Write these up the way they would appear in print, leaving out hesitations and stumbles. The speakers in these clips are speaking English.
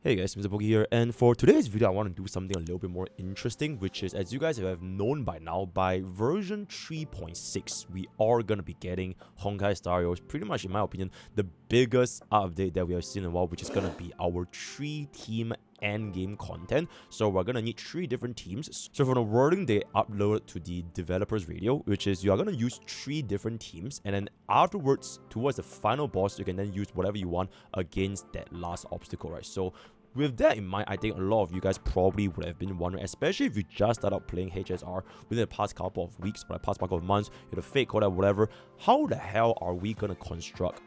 Hey guys, MrPokke here, and for today's video I want to do something a little bit more interesting, which is, as you guys have known by now, by version 3.6 we are going to be getting Honkai Star Rails, pretty much in my opinion the biggest update that we have seen in a while, which is going to be our 3-team endgame content. So we're gonna need 3 different teams. So for the wording they uploaded to the developers radio, which is you are gonna use 3 different teams, and then afterwards towards the final boss you can then use whatever you want against that last obstacle, right? So with that in mind, I think a lot of you guys probably would have been wondering, especially if you just started playing HSR within the past couple of weeks or the past couple of months, you're the fake code or whatever, how the hell are we gonna construct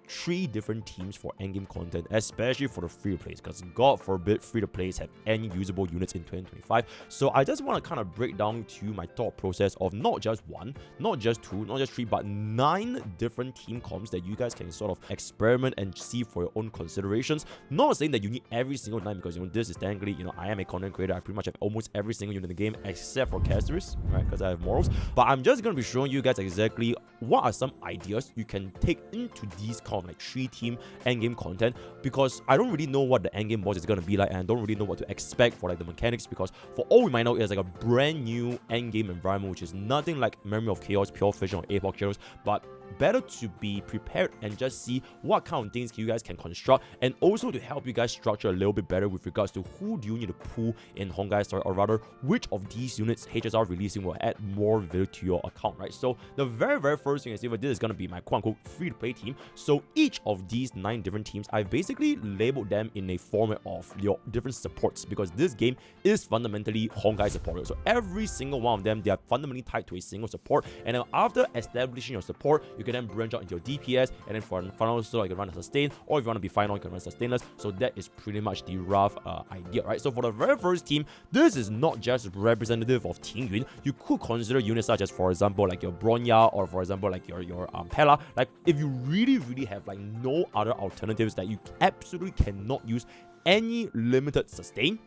3 different teams for endgame content, especially for the free-to-plays, because God forbid free-to-plays have any usable units in 2025. So I just want to kind of break down to you my thought process of not just 1, not just 2, not just 3, but 9 different team comps that you guys can sort of experiment and see for your own considerations. Not saying that you need every single 9, because this is technically, I am a content creator. I pretty much have almost every single unit in the game except for casters, right, because I have morals. But I'm just going to be showing you guys exactly what are some ideas you can take into these like 3-team endgame content, because I don't really know what the endgame boss is going to be like, and I don't really know what to expect for like the mechanics, because for all we might know it's like a brand new endgame environment, which is nothing like Memory of Chaos, Pure Fission, or Epoch Heroes, but better to be prepared and just see what kind of things you guys can construct, and also to help you guys structure a little bit better with regards to who do you need to pull in Honkai Star, or rather which of these units HSR releasing will add more value to your account, right? So the very first thing is, this is going to be my quote-unquote free-to-play team. So each of these 9 different teams, I've basically labeled them in a format of your different supports, because this game is fundamentally Honkai support. So every single one of them, they are fundamentally tied to a single support, and then after establishing your support, you can then branch out into your DPS, and then for final so you can run a sustain, or if you want to be Phainon, you can run sustainless. So that is pretty much the rough idea, right? So for the very first team, this is not just representative of Ting Yun. You could consider units such as, for example, like your Bronya, or for example like your Pella. Like if you really have like no other alternatives that you absolutely cannot use any limited sustain.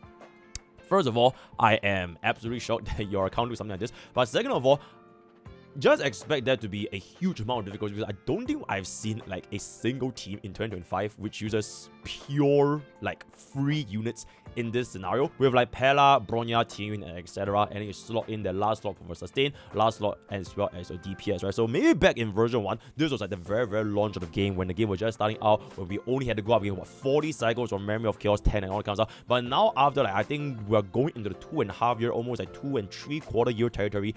First of all, I am absolutely shocked that your account do something like this. But second of all, just expect that to be a huge amount of difficulty, because I don't think I've seen like a single team in 2025 which uses pure like free units in this scenario, with like Pella, Bronya, Ting, etc. And you slot in the last slot for sustain, last slot as well as a DPS, right? So maybe back in version 1, this was like the very launch of the game, when the game was just starting out, when we only had to go up against 40 cycles from Memory of Chaos 10 and all that kind of stuff. But now after like I think we're going into the 2.5 year, almost like 2 3/4 year territory,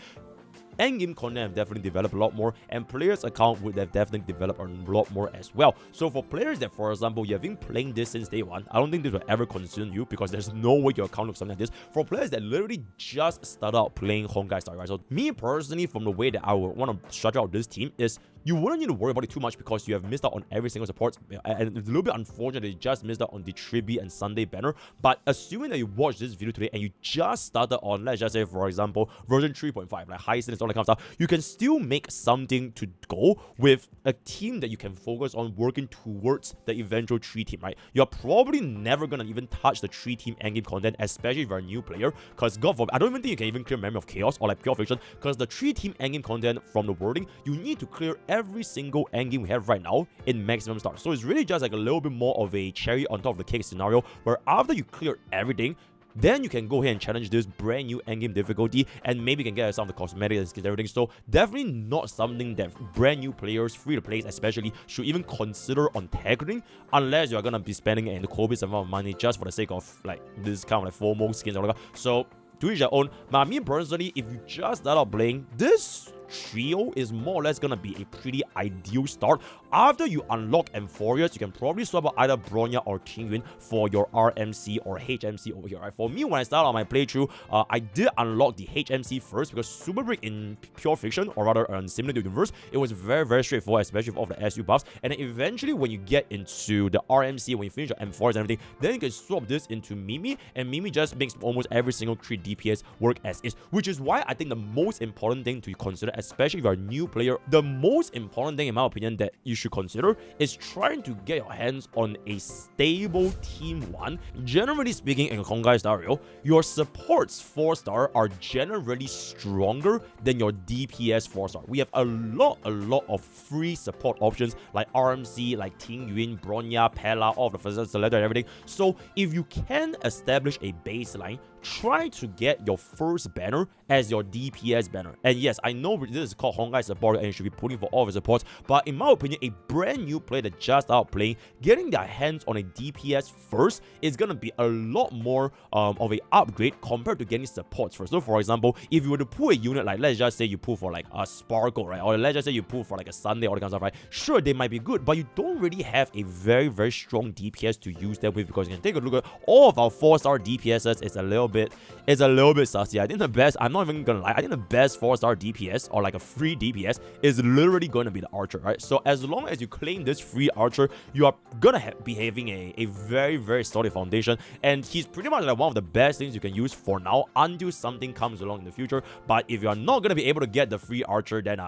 endgame content have definitely developed a lot more, and players' account would have definitely developed a lot more as well. So for players that, for example, you have been playing this since day 1, I don't think this will ever concern you, because there's no way your account looks something like this. For players that literally just started out playing Honkai Star, right? So me personally, from the way that I would want to structure out this team is, you wouldn't need to worry about it too much, because you have missed out on every single support, and it's a little bit unfortunate that you just missed out on the Tribute and Sunday banner. But assuming that you watched this video today and you just started on, let's just say for example, version 3.5, like hysilens, all that kind of stuff, you can still make something to go with a team that you can focus on working towards the eventual 3-team, right? You're probably never gonna even touch the 3-team endgame content, especially if you're a new player, because God forbid, I don't even think you can even clear Memory of Chaos or like Pure Fiction, because the 3-team endgame content from the wording, you need to clear every single endgame we have right now in maximum stars. So it's really just like a little bit more of a cherry on top of the cake scenario, where after you clear everything, then you can go ahead and challenge this brand new endgame difficulty, and maybe you can get some of the cosmetics and skins, everything. So definitely not something that brand new players, free to play especially, should even consider on tackling, unless you are gonna be spending an copious amount of money just for the sake of like this kind of like FOMO skins or whatever. So to each their own. But me personally, if you just start out playing, this trio is more or less gonna be a pretty ideal start. After you unlock Amphorius, you can probably swap out either Bronya or Ting Yun for your RMC or HMC over here, right? For me, when I started on my playthrough, I did unlock the HMC first, because Super Break in Pure Fiction, or rather Simulated Universe, it was very straightforward, especially with all the SU buffs. And then eventually, when you get into the RMC, when you finish your Amphorius and everything, then you can swap this into Mimi, and Mimi just makes almost every single 3 DPS work as is, which is why I think the most important thing to consider, especially if you're a new player, the most important thing in my opinion that you should consider is trying to get your hands on a stable Team 1. Generally speaking, in Honkai scenario, your supports 4-star are generally stronger than your DPS 4-star. We have a lot of free support options like RMC, like Ting Yun, Bronya, Pella, all of the first selector and everything. So if you can establish a baseline, try to get your first banner as your DPS banner. And yes, I know this is called Honkai support and you should be putting for all of the supports, but in my opinion, a brand new player that just out playing, getting their hands on a DPS first is gonna be a lot more of a upgrade compared to getting supports first. So for example, if you were to pull a unit like, let's just say you pull for like a Sparkle, right, or let's just say you pull for like a Sunday or that kind of stuff, right, sure, they might be good, but you don't really have a very strong DPS to use them with, because you can take a look at all of our 4-star DPSs. It's a little bit sussy. I think the best, I'm not even gonna lie, I think the best 4-star DPS or like a free DPS is literally going to be the Archer, right? So as long as you claim this free Archer, you are gonna be having a very solid foundation, and he's pretty much like one of the best things you can use for now until something comes along in the future. But if you are not gonna be able to get the free Archer, then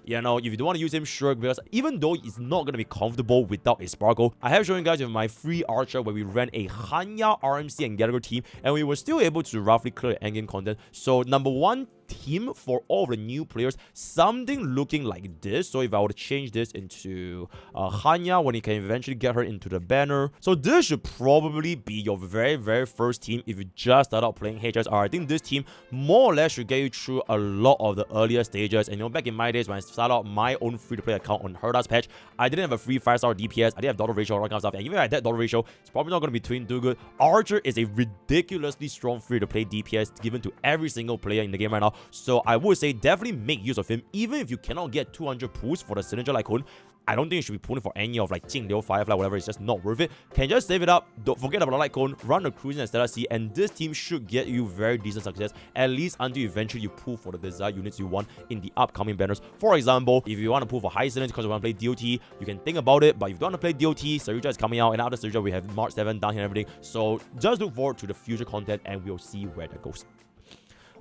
you know, if you don't want to use him, sure, because even though it's not going to be comfortable without a Sparkle, I have shown you guys with my free Archer where we ran a Hanya, RMC, and Gallagher team, and we were still able to roughly clear the endgame content. So, number one team for all of the new players, something looking like this. So if I were to change this into Hanya, when you can eventually get her into the banner, so this should probably be your very first team if you just start out playing HSR. I think this team more or less should get you through a lot of the earlier stages. And you know, back in my days when I started out my own free-to-play account on Herda's patch, I didn't have a free 5-star DPS, I didn't have daughter ratio, all that kind of stuff, and even at that daughter ratio, it's probably not going to be too good. Archer is a ridiculously strong free-to-play DPS given to every single player in the game right now. So I would say definitely make use of him. Even if you cannot get 200 pulls for the signature Lycone, I don't think you should be pulling for any of like Jingliu, Firefly, whatever. It's just not worth it. Can just save it up. Don't forget about the Light Cone. Run the Cruising and Stellar Sea, and this team should get you very decent success, at least until eventually you pull for the desired units you want in the upcoming banners. For example, if you want to pull for hysilens because you want to play DOT, you can think about it. But if you don't want to play DOT, Saruja is coming out, and after Saruja we have March 7 down here and everything. So just look forward to the future content, and we'll see where that goes.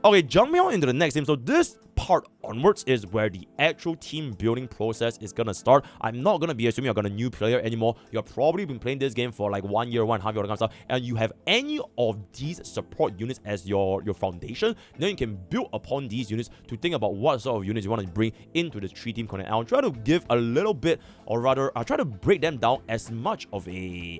Okay, jumping on into the next team. So this part onwards is where the actual team building process is gonna start. I'm not gonna be assuming you're gonna new player anymore. You've probably been playing this game for like 1 year, 1.5 years, all that kind of stuff, and you have any of these support units as your foundation. Then you can build upon these units to think about what sort of units you want to bring into the 3-team content. I'll try to give a little bit, or rather, I'll try to break them down as much of a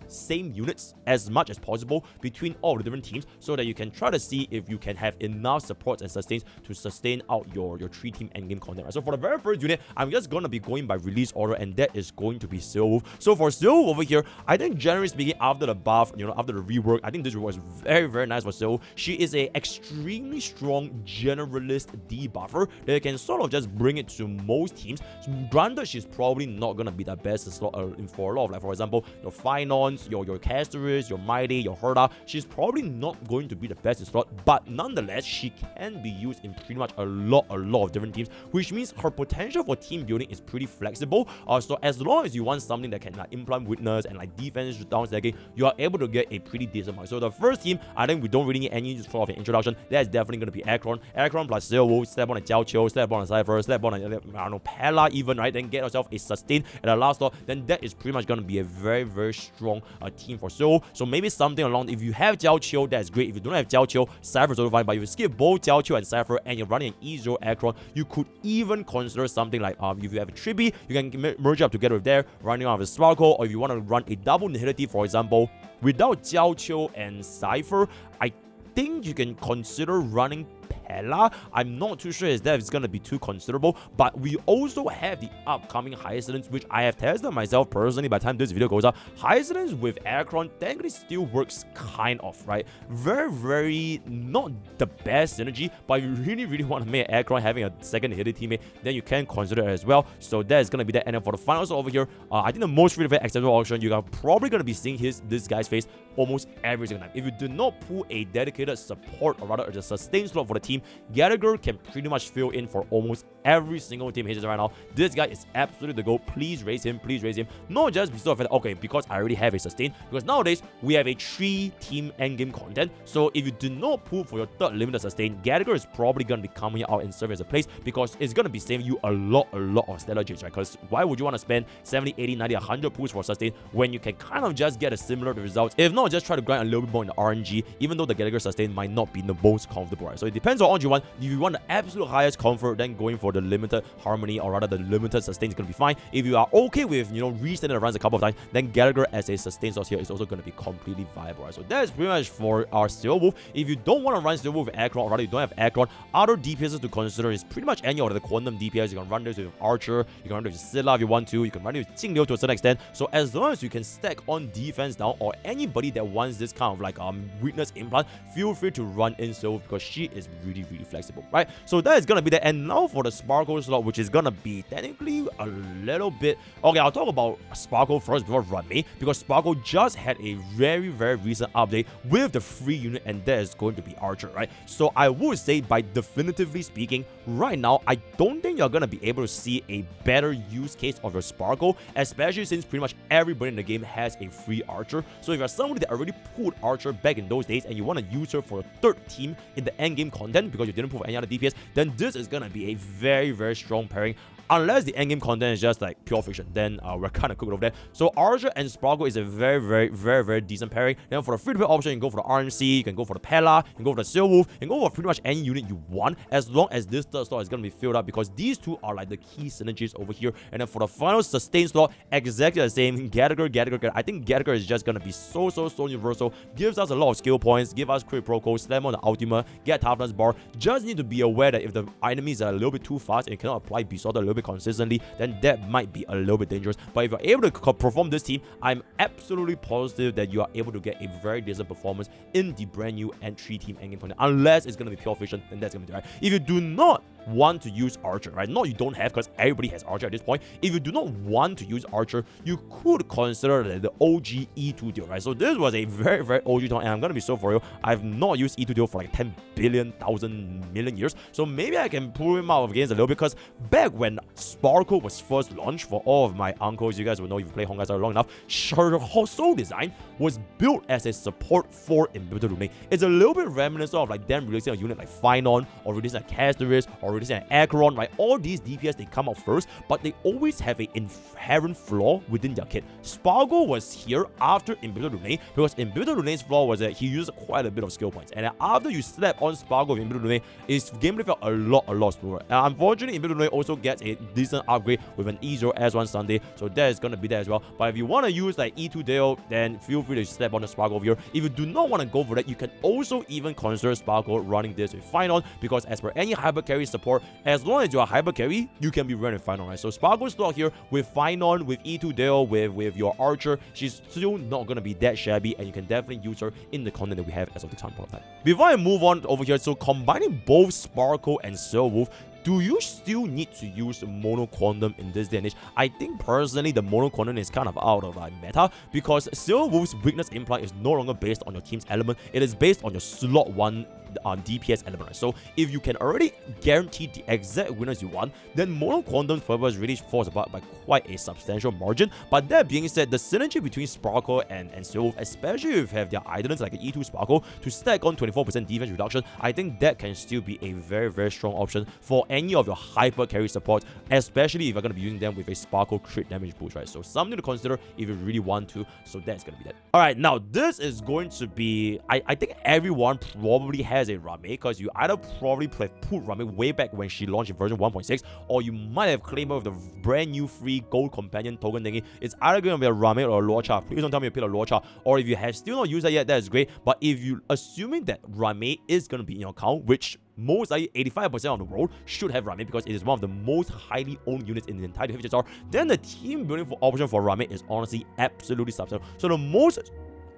same units as much as possible between all the different teams, so that you can try to see if you can have enough supports and sustains to sustain out your 3-team endgame content. Right? So for the very first unit, I'm just going to be going by release order, and that is going to be Silwolf. So for Silwolf over here, I think generally speaking, after the buff, you know, after the rework, I think this rework is very nice for Silwolf. She is a extremely strong generalist debuffer that can sort of just bring it to most teams. So granted, she's probably not going to be the best slot for a lot of, like, for example, your Phainons, your Casterers, your Mighty, your Herda. She's probably not going to be the best slot, but nonetheless, she can be used in pretty much a lot of different teams, which means her potential for team building is pretty flexible. So as long as you want something that can like implant witness and like defense down stacking, you are able to get a pretty decent mark. So the first team, I think we don't really need any sort of an introduction. That's definitely going to be Akron plus Silwolf, slap on a Jiao Qiu, slap on a Cipher, slap on a, I don't know, Pella even, right? Then get yourself a sustain at the last slot. Then that is pretty much going to be a very strong team for Silwolf. So maybe something along, if you have Jiao Qiu, that's great. If you don't have Jiao Qiu, Cipher is totally fine. But if you skip both Jiao Qiu and Cipher and you're running an E0 Akron, you could even consider something like if you have a Tribi, you can merge up together with there, running out of a Sparkle, or if you want to run a double Nihility, for example, without Jiao Qiu and Cipher, I think you can consider running Pella. I'm not too sure if that is going to be too considerable, but we also have the upcoming hysilens, which I have tested myself personally. By the time this video goes up, hysilens with Akron technically still works kind of, right? Very not the best synergy, but if you really want to make Akron having a second hidden teammate, then you can consider it as well. So that is going to be that. And then for the finals over here, I think the most free-to-play acceptable auction, you are probably going to be seeing this guy's face almost every single time. If you do not pull a dedicated support, or rather a sustain slot for the team, team, Gallagher can pretty much fill in for almost every single team hitches right now. This guy is absolutely the goal. Please raise him. Please raise him. Not just because okay, because I already have a sustain. Because nowadays we have a 3-team endgame content. So if you do not pull for your third limited sustain, Gallagher is probably gonna be coming out and serving as a place because it's gonna be saving you a lot of stellar gems, right? Because why would you want to spend 70, 80, 90, 100 pulls for sustain when you can kind of just get a similar result? If not, just try to grind a little bit more in the RNG, even though the Gallagher sustain might not be the most comfortable, right? So it depends on what you want. If you want the absolute highest comfort, then going for the limited harmony, or rather the limited sustain is going to be fine. If you are okay with, resending the runs a couple of times, then Gallagher as a sustain source here is also going to be completely viable, right? So that is pretty much for our Steel Wolf. If you don't want to run Steel Wolf with Aircron, or rather you don't have Aircron, other DPSs to consider is pretty much any of the Quantum DPS. You can run this with Archer, you can run this with Scylla if you want to, you can run it with Jingliu to a certain extent. So as long as you can stack on defense down, or anybody that wants this kind of like weakness implant, feel free to run in Steel Wolf because she is really flexible, right? So that is gonna be that. And now for the Sparkle slot, which is gonna be technically a little bit okay. I'll talk about Sparkle first before Ruan Mei, because Sparkle just had a very recent update with the free unit, and that is going to be Archer, right? So I would say, by definitively speaking, right now I don't think you're gonna be able to see a better use case of your Sparkle, especially since pretty much everybody in the game has a free Archer. So if you're somebody that already pulled Archer back in those days and you want to use her for a third team in the endgame content because you didn't pull any other DPS, then this is gonna be a very strong pairing. Unless the endgame content is just like pure fiction, then we're kind of cooked over there. So Archer and Sparkle is a very decent pairing. Then for the free-to-play option, you can go for the RMC, you can go for the Pella, you can go for the Steel Wolf, you can go for pretty much any unit you want, as long as this third slot is going to be filled up, because these two are like the key synergies over here. And then for the final sustain slot, exactly the same. Gallagher. I think Gallagher is just going to be so universal. Gives us a lot of skill points, give us crit proco, slam on the ultimate, get toughness bar. Just need to be aware that if the enemies are a little bit too fast and you cannot apply Besotted a little bit consistently, then that might be a little bit dangerous. But if you're able to perform this team, I'm absolutely positive that you are able to get a very decent performance in the brand new and 3-team endgame content. Unless it's going to be pure fiction, then that's going to be right. If you do not want to use Archer, right? Not you don't have, because everybody has Archer at this point. If you do not want to use Archer, you could consider the OG E2 deal, right? So this was a very OG deal, and I'm gonna be so for you. I've not used E2 deal for like 10 billion, 1,000 million years. So maybe I can pull him out of games a little bit, because back when Sparkle was first launched, for all of my uncles, you guys will know if you play Honkai Star long enough, her soul design was built as a support for Inhibitor Rune. It's a little bit reminiscent of like them releasing a unit like Phainon, or releasing a Castoris, or releasing an Acheron, right? All these DPS, they come out first, but they always have an inherent flaw within their kit. Sparkle was here after Inhibitor Rune, because Inhibitor Rune's flaw was that he used quite a bit of skill points, and after you slap on Sparkle with Inhibitor Rune, his gameplay felt a lot slower. And unfortunately, Inhibitor Rune also gets a decent upgrade with an E0 S1 Sunday, so that is gonna be there as well. But if you want to use like E2 Dale, then feel free to slap on the Sparkle over here. If you do not want to go for that, you can also even consider Sparkle running this with Phainon, because as per any hyper carry support, as long as you are hyper carry, you can be running Phainon, right? So Sparkle's slot here with Phainon, with E2 Dale, with your Archer, she's still not gonna be that shabby, and you can definitely use her in the content that we have as of the time point of time. Before I move on over here, so combining both Sparkle and Steel Wolf, do you still need to use Mono Quantum in this day and age? I think personally the Mono Quantum is kind of out of meta, because Steel Wolf's weakness implant is no longer based on your team's element, it is based on your slot 1 DPS element, right? So if you can already guarantee the exact winners you want, then Mono Quantum's purpose really falls apart by quite a substantial margin. But that being said, the synergy between Sparkle and Steel Wolf, especially if you have their islands like an E2 Sparkle to stack on 24% defense reduction, I think that can still be a very strong option for any of your hyper carry support, especially if you're going to be using them with a Sparkle crit damage boost, right? So something to consider if you really want to. So that's going to be that. Alright, now this is going to be, I think everyone probably has a Ruan Mei, because you either probably put Ruan Mei way back when she launched in version 1.6, or you might have claimed her with the brand new free gold companion token thingy. It's either going to be a Ruan Mei or a Luocha. Please don't tell me you pick a Luocha. Or if you have still not used that yet, that is great. But if you assuming that Ruan Mei is going to be in your account, which most likely 85% of the world should have Ruan Mei, because it is one of the most highly owned units in the entire HSR, then the team building for option for Ruan Mei is honestly absolutely substantial. So the most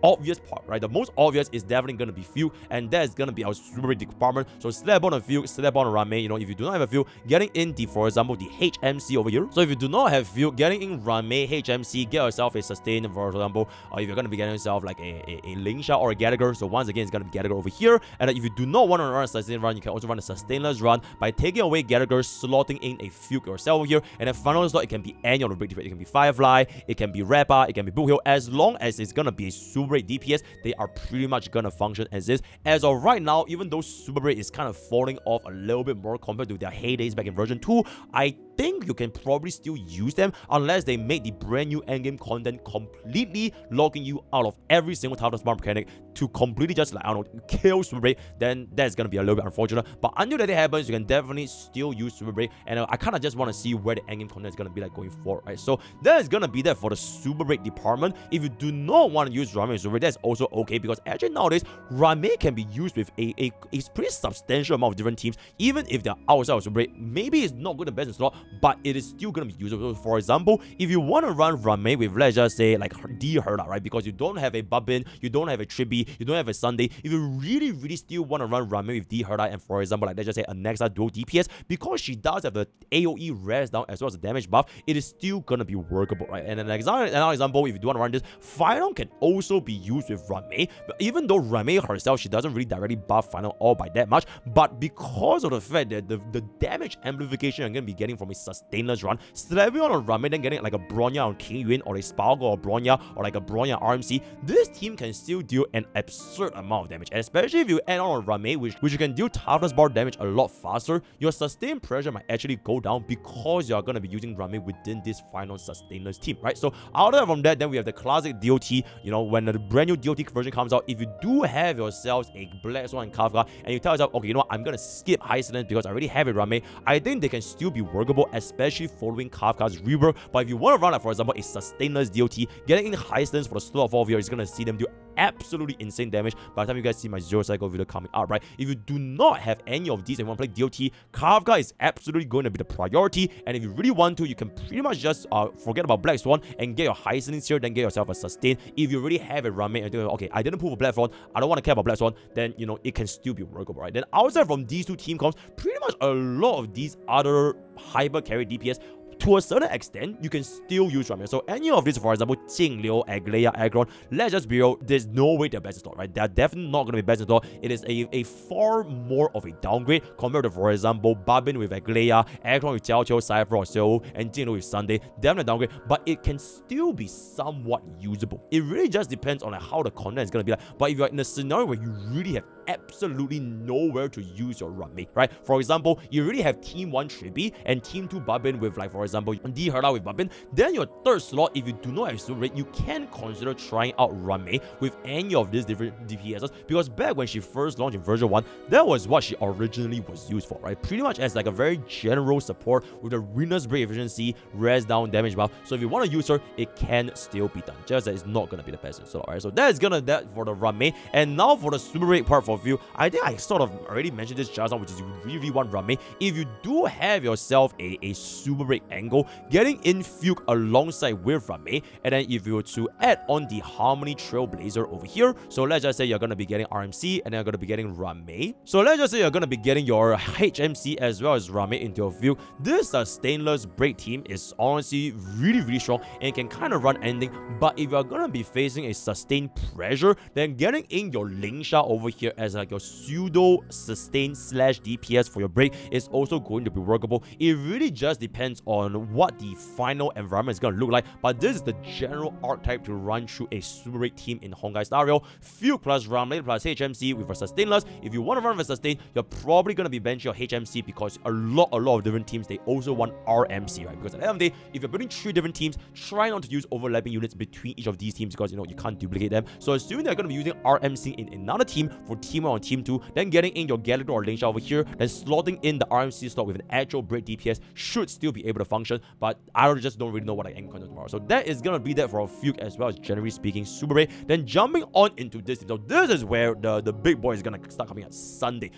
obvious part, right? The most obvious is definitely going to be Fugue, and that is going to be our super break department. So slap on a Fugue, slap on a Ruan Mei. You know, if you do not have a Fugue, getting in the, for example, the HMC over here. So if you do not have Fugue, getting in Ruan Mei, HMC, get yourself a sustain, for example, or if you're going to be getting yourself like a Ling Sha or a Gallagher. So once again, it's going to be Gallagher over here. And if you do not want to run a sustain run, you can also run a sustainless run by taking away Gallagher, slotting in a Fugue yourself over here. And then final slot, it can be any of the break DPS. It can be Firefly, it can be Rappa, it can be Boot Hill. As long as it's going to be a super break DPS, they are pretty much going to function as is. As of right now, even though super break is kind of falling off a little bit more compared to their heydays back in version 2, I think you can probably still use them unless they make the brand new endgame content completely locking you out of every single type of smart mechanic to completely just, like, I don't know, kill super break. Then that's gonna be a little bit unfortunate. But until that happens, you can definitely still use super break. And I kind of just want to see where the endgame content is gonna be like going forward, right? So that is gonna be that for the super break department. If you do not want to use Ruan Mei super break, that's also okay, because actually nowadays Ruan Mei can be used with a pretty substantial amount of different teams, even if they're outside of super break. Maybe it's not good the best in slot, but it is still gonna be usable. For example, if you want to run Ruan Mei with, let's just say, like D Herda, right? Because you don't have a Bubbin, you don't have a Trippy, you don't have a Sunday. If you really still want to run Ruan Mei with D Herda and, for example, like let's just say a Nexa dual DPS, because she does have the AoE res down as well as the damage buff, it is still gonna be workable, right? And another example, if you do want to run this, Phainon can also be used with Ruan Mei. But even though Ruan Mei herself, she doesn't really directly buff Phainon all by that much, but because of the fact that the damage amplification you're gonna be getting from a sustainless run, slapping on a Ruan Mei, then getting like a Bronya on King Yuan or a Spargo or Bronya or like a Bronya RMC, this team can still deal an absurd amount of damage, especially if you add on a Ruan Mei, which you can deal toughness bar damage a lot faster. Your sustain pressure might actually go down because you're going to be using Ruan Mei within this final sustainless team, right? So other from that, then we have the classic DOT. You know, when the brand new DOT version comes out, if you do have yourselves a Black Swan and Kafka, and you tell yourself, okay, you know what, I'm going to skip hysilens because I already have a Ruan Mei, I think they can still be workable, especially following Kafka's rework. But if you want to run, like, for example, a sustainless DOT, getting in hysilens for the slot of 4 here is going to see them do absolutely insane damage by the time you guys see my Zero Cycle video coming out, right? If you do not have any of these and you want to play DOT, Kafka is absolutely going to be the priority. And if you really want to, you can pretty much just forget about Black Swan and get your hysilens here, then get yourself a sustain. If you already have a Ruan Mei and think, okay, I didn't pull for Black Swan, I don't want to care about Black Swan, then, you know, it can still be workable, right? Then outside from these two team comps, pretty much a lot of these other hyper carry DPS, to a certain extent, you can still use Ruan Mei. So any of these, for example, Jing Liu, Aglaia, Aggron, let's just be real, there's no way they're best in slot, right? They're definitely not going to be best in slot. It is a far more of a downgrade compared to, for example, Bubbin with Aglaia, Aggron with Jiao Qiu, Cipher or Seoul, and Jing Liu with Sunday. Definitely a downgrade, but it can still be somewhat usable. It really just depends on, like, how the content is going to be like. But if you're in a scenario where you really have absolutely nowhere to use your Ruan Mei, right? For example, you already have Team 1 Trippy and Team 2 Bubbin with, like, for example, D Herda with Bubbin. Then your third slot, if you do not have super rate, you can consider trying out Ruan Mei with any of these different DPSs, because back when she first launched in version 1, that was what she originally was used for, right? Pretty much as like a very general support with a Renus break efficiency, res down, damage buff. So if you want to use her, it can still be done, just that it's not going to be the best in slot, right? So that is gonna that for the Ruan Mei. And now for the super rate part for you, I think I sort of already mentioned this just now, which is you really want Ruan Mei. If you do have yourself a super rate angle, getting in Fugue alongside with Ruan Mei, and then if you were to add on the Harmony Trailblazer over here, so let's just say you're going to be getting RMC and then you're going to be getting Ruan Mei. So let's just say you're going to be getting your HMC as well as Ruan Mei into your Fugue. This stainless break team is honestly really strong and can kind of run anything. But if you're going to be facing a sustained pressure, then getting in your Ling Sha over here as like your pseudo sustain slash DPS for your break is also going to be workable. It really just depends on what the final environment is going to look like, but this is the general archetype to run through a super rate team in Honkai scenario. Fugue plus Ruan Mei plus HMC with a sustainless. If you want to run with a sustain, you're probably going to be benching your HMC, because a lot of different teams, they also want RMC, right? Because at the end of the day, if you're building 3 different teams, try not to use overlapping units between each of these teams, because, you know, you can't duplicate them. So assuming they're going to be using RMC in another team for team 1 or team 2, then getting in your Gallagher or Ling Sha over here, then slotting in the RMC slot with an actual break DPS should still be able to function. But I just don't really know what I am going to do tomorrow. So that is going to be that for a Fugue as well as, generally speaking, super rate. Then jumping on into this team. So this is where the big boy is going to start coming out Sunday.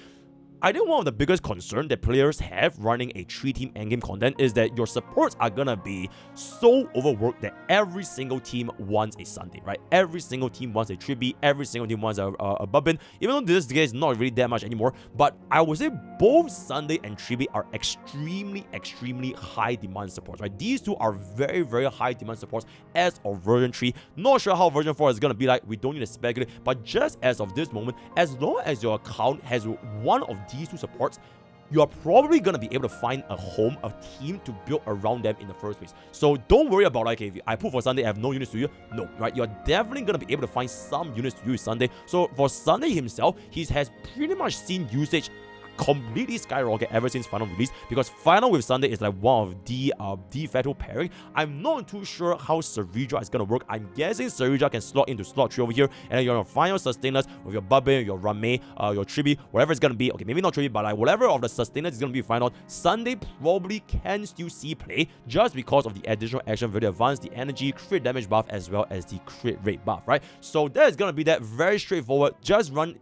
I think one of the biggest concerns that players have running a 3-team endgame content is that your supports are gonna be so overworked that every single team wants a Sunday, right? Every single team wants a Trippy, every single team wants a Bubbin, even though this case is not really that much anymore. But I would say both Sunday and Trippy are extremely high demand supports, right? These two are very high demand supports as of version 3. Not sure how version 4 is gonna be like, we don't need to speculate, but just as of this moment, as long as your account has one of these two supports, you are probably going to be able to find a home, a team to build around them in the first place. So don't worry about like, if I put for Sunday, I have no units to use. No, right? You're definitely going to be able to find some units to use Sunday. So for Sunday himself, he has pretty much seen usage completely skyrocket ever since Phainon release, because Phainon with Sunday is like one of the de facto pairing. I'm not too sure how Cyrene is gonna work. I'm guessing Cyrene can slot into slot 3 over here, and then you're gonna find your sustainers with your Bubbin, your Ruan Mei, your Trippy, whatever it's gonna be. Okay, maybe not Trippy, but like whatever of the sustainers is gonna be Phainon. Sunday probably can still see play just because of the additional action, very advanced, the energy, crit damage buff, as well as the crit rate buff, right? So that is gonna be that, very straightforward. Just run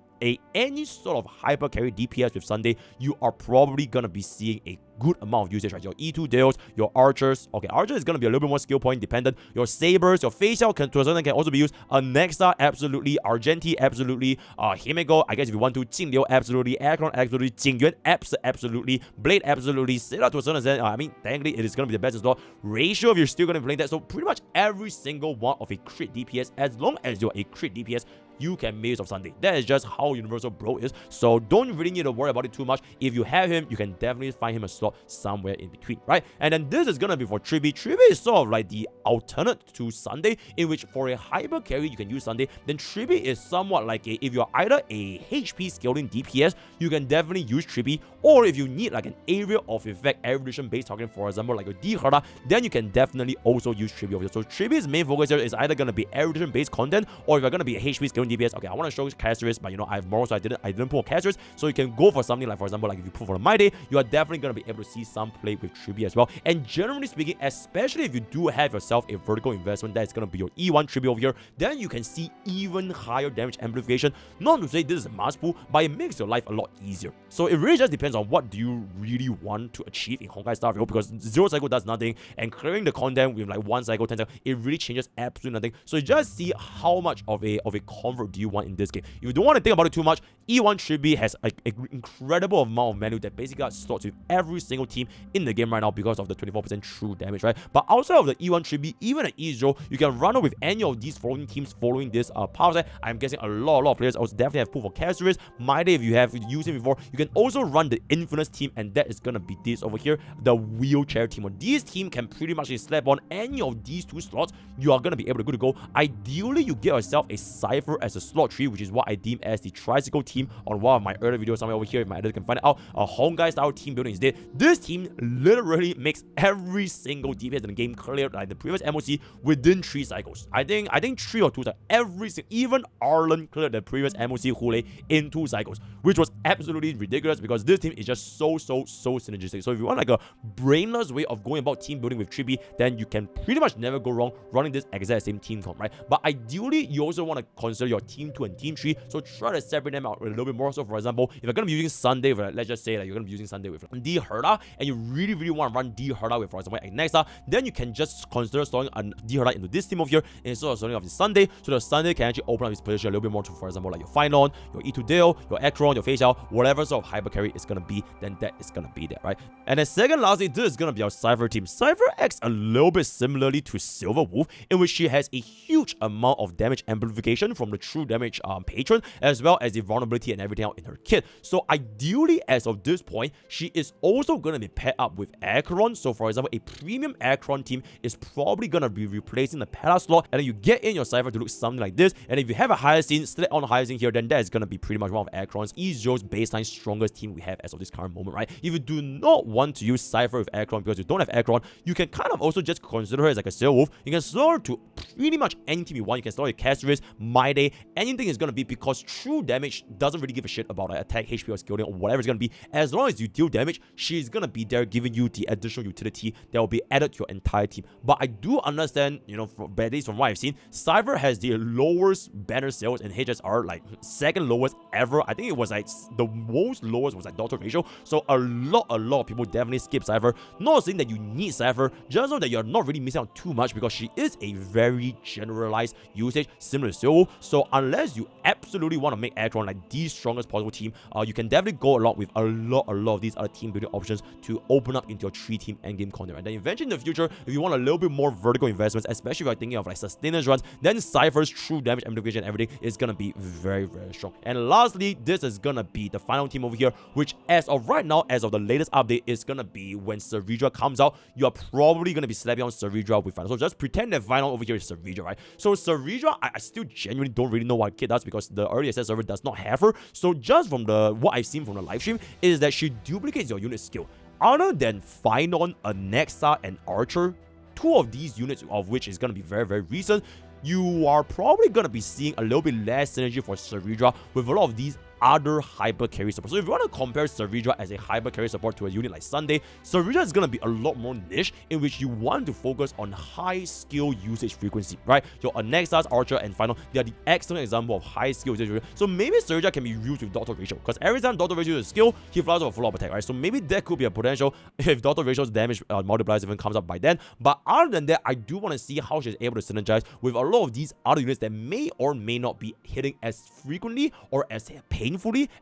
any sort of hyper carry DPS with Sunday, you are probably gonna be seeing a good amount of usage, right? Your E2 deals, your archers. Okay, archer is gonna be a little bit more skill point dependent. Your sabers, your Phainon to a certain extent can also be used. Nexa, absolutely. Argenti, absolutely. Himeko, I guess if you want to. Jingliu, absolutely. Acheron, absolutely. Jingyuan, absolutely. Blade, absolutely. Sela to a certain extent. I mean, technically, it is gonna be the best as well. Ratio, if you're still gonna be playing that. So pretty much every single one of a crit DPS, as long as you're a crit DPS, you can make use of Sunday. That is just how Universal Bro is. So don't really need to worry about it too much. If you have him, you can definitely find him a slot somewhere in between, right? And then this is gonna be for Trippy. Trippy is sort of like the alternate to Sunday, in which for a hyper carry you can use Sunday. Then Trippy is somewhat like if you're either a HP scaling DPS, you can definitely use Trippy, or if you need like an area of effect evolution based targeting, for example like a D-Hara, then you can definitely also use Trippy over here. So Trippy's main focus here is either gonna be evolution based content, or if you're gonna be a HP scaling DPS. Okay, I want to show characteristics, but you know I have more, so I didn't pull characteristics. So you can go for something like, for example, like if you pull for the My Day, you are definitely gonna be able to see some play with Trippy as well. And generally speaking, especially if you do have yourself a vertical investment that is gonna be your E1 Trippy over here, then you can see even higher damage amplification. Not to say this is a must pull, but it makes your life a lot easier. So it really just depends on what do you really want to achieve in Honkai Star Rail, because 0 cycle does nothing, and clearing the content with like 1 cycle, 10 cycle, it really changes absolutely nothing. So you just see how much of a comfort do you want in this game. If you don't want to think about it too much, E1 Trippy has an incredible amount of menu that basically got slots with every single team in the game right now because of the 24% true damage, right? But outside of the E1 Trippy, even at E0, you can run with any of these following teams following this power set. I'm guessing a lot of players also definitely have pull for Casuris. My Day, if you have used him before, you can also run the Infamous team, and that is gonna be this over here, the wheelchair team. Or this team can pretty much slap on any of these two slots. You are gonna be able to go to go. Ideally, you get yourself a Cipher as a slot 3, which is what I deem as the tricycle team on one of my earlier videos somewhere over here. If my editor can find it out, a Honkai style team building is there. This team literally makes every single DPS in the game clear like the previous MOC within 3 cycles. I think 3 or 2 cycles. Every single, even Arlen cleared the previous MOC Hule in 2 cycles, which was absolutely ridiculous because this team is just so synergistic. So if you want like a brainless way of going about team building with Trippy, then you can pretty much never go wrong running this exact same team comp, right? But ideally, you also want to consider your team 2 and team 3, so try to separate them out a little bit more. So for example, if you're going to be using Sunday with, let's just say that you're going to be using Sunday with D-Herda, and you really want to run D-Herda with, for example, Nexa, then you can just consider slotting a D-Herda into this team over here instead of slotting off the Sunday, so the Sunday can actually open up his position a little bit more to, for example, like your Phainon, your E2 Dale, your Acheron, your Phainon, whatever sort of hyper carry is going to be, then that is going to be there, right? And then second, lastly, this is going to be our Cipher team. Cipher acts a little bit similarly to Silver Wolf, in which she has a huge amount of damage amplification from the true damage patron, as well as the vulnerability and everything else in her kit. So ideally, as of this point, she is also going to be paired up with Acheron. So for example, a premium Acheron team is probably going to be replacing the Pala slot, and then you get in your Cipher to look something like this. And if you have a higher scene, select on the higher scene here, then that is going to be pretty much one of Acheron's E0's baseline strongest team we have as of this current moment, right? If you do not want to use Cipher with Acheron because you don't have Acheron, you can kind of also just consider her as like a Silver Wolf. You can slot her to pretty much any team you want. You can slot your Castris, My Day, day, anything is going to be, because true damage doesn't really give a shit about like, attack, HP, or skilling, or whatever it's going to be. As long as you deal damage, she's going to be there giving you the additional utility that will be added to your entire team. But I do understand, you know, at least from what I've seen, Cipher has the lowest banner sales in HSR, like second lowest ever. I think it was like the most lowest was like Doctor ratio. So a lot of people definitely skip Cipher. Not saying that you need Cipher, just know that you're not really missing out too much because she is a very generalized usage similar to Silvo. So unless you absolutely want to make Aggron like the strongest possible team, you can definitely go along with a lot of these other team building options to open up into your 3-team endgame content. And then eventually in the future, if you want a little bit more vertical investments, especially if you're thinking of like sustainers runs, then Cypher's true damage amplification and everything is gonna be very strong. And lastly, this is gonna be the final team over here, which as of right now, as of the latest update, is gonna be when Ceridra comes out. You are probably gonna be slapping on Ceridra with Phainon. So just pretend that Phainon over here is Ceridra, right? So Ceridra, I still genuinely don't really know what kit does because the early access server does not have her. So just from what I've seen from the live stream is that she duplicates your unit skill. Other than Phainon, a Nexa, and Archer, 2 of these units of which is going to be very recent, you are probably going to be seeing a little bit less synergy for Ceridra with a lot of these other hyper carry support. So if you want to compare Ceridra as a hyper carry support to a unit like Sunday, Ceridra is going to be a lot more niche, in which you want to focus on high skill usage frequency, right? Your Nexus, Archer, and Phainon, they are the excellent example of high skill usage. So maybe Ceridra can be used with Doctor Ratio, because every time Doctor Ratio is a skill, he flies off a full-up attack, right? So maybe that could be a potential if Doctor Ratio's damage multipliers even comes up by then. But other than that, I do want to see how she's able to synergize with a lot of these other units that may or may not be hitting as frequently or as painfully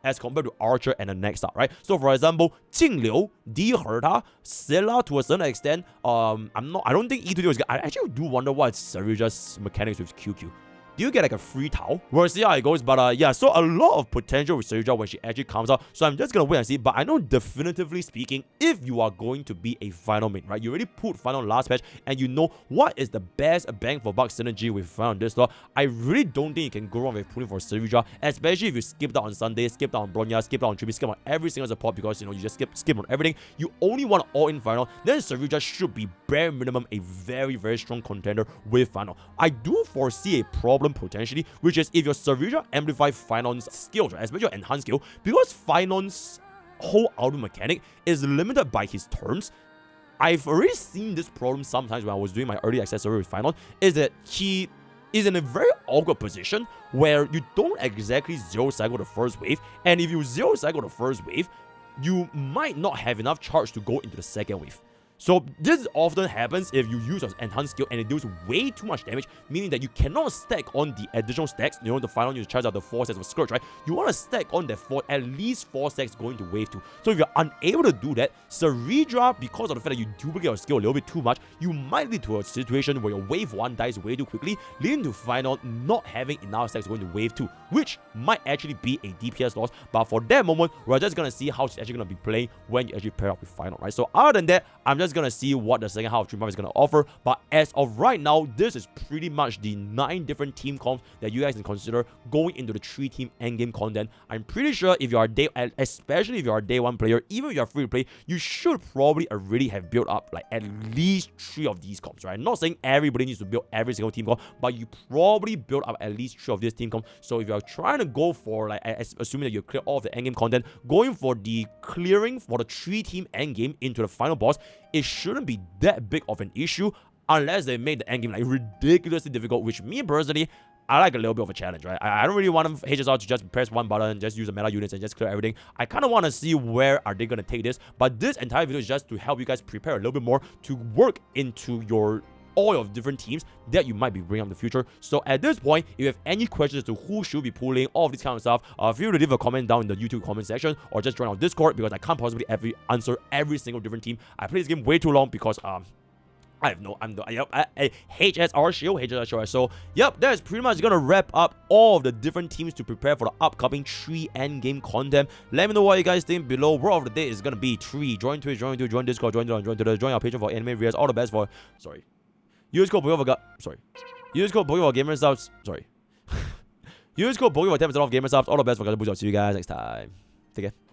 as compared to Archer and the Nexa, right? So for example, Jingliu, Di Herta, Scylla to a certain extent, I don't think E2 is good. I actually do wonder what's Ceridra's mechanics with QQ. Do you get like a free towel? We'll see how it goes, but yeah, so a lot of potential with Ceridra when she actually comes out, so I'm just gonna wait and see. But I know definitively speaking, if you are going to be a Phainon main, right, you already put Phainon last patch and you know what is the best bang for buck synergy with Phainon this slot, I really don't think you can go wrong with putting for Ceridra, especially if you skipped out on Sunday, skipped out on Bronya, skipped out on Trippy, skipped on every single support because, you know, you just skip on everything. You only want all-in Phainon, then Ceridra should be bare minimum a very strong contender with Phainon. I do foresee a problem potentially, which is if your Ceridra amplify Phainon's skills, right, especially your enhanced skill, because Phainon's whole auto mechanic is limited by his turns. I've already seen this problem sometimes when I was doing my early access server with Phainon, is that he is in a very awkward position where you don't exactly zero cycle the first wave, and if you zero cycle the first wave, you might not have enough charge to go into the second wave. So this often happens if you use an enhanced skill and it deals way too much damage, meaning that you cannot stack on the additional stacks. You know, the Phainon you charge out the 4 stacks of Scourge, right? You want to stack on that at least 4 stacks going to wave 2. So if you're unable to do that, Ceridra, because of the fact that you duplicate your skill a little bit too much, you might lead to a situation where your wave 1 dies way too quickly, leading to Phainon not having enough stacks going to wave 2, which might actually be a DPS loss. But for that moment, we're just going to see how she's actually going to be playing when you actually pair up with Phainon, right? So other than that, I'm just gonna see what the second half of Dream is gonna offer. But as of right now, this is pretty much the 9 different team comps that you guys can consider going into the 3-team endgame content. I'm pretty sure if you are especially if you are a day 1 player, even if you are free to play, you should probably already have built up like at least 3 of these comps, right? I'm not saying everybody needs to build every single team comp, but you probably built up at least 3 of these team comps. So if you're trying to go for like, assuming that you clear all of the endgame content, going for the clearing for the 3-team endgame into the final boss, it shouldn't be that big of an issue unless they make the endgame like ridiculously difficult, which me personally, I like a little bit of a challenge, right? I don't really want HSR to just press one button, just use the meta units and just clear everything. I kind of want to see where are they going to take this, but this entire video is just to help you guys prepare a little bit more to work into all your different teams that you might be bringing up in the future. So at this point, if you have any questions as to who should be pulling, all of this kind of stuff, feel free to leave a comment down in the YouTube comment section or just join our Discord, because I can't possibly answer every single different team. I play this game way too long because HSR shield. So, yep, that is pretty much gonna wrap up all of the different teams to prepare for the upcoming 3 endgame content. Let me know what you guys think below. Word of the day is gonna be 3. Join Twitch, join YouTube, join Discord, join our Patreon for anime videos. All the best for use code Pokke for use code Pokke for gamer subs. Use code Pokke for 10% off gamer subs. All the best for guys. See you guys next time. Take care.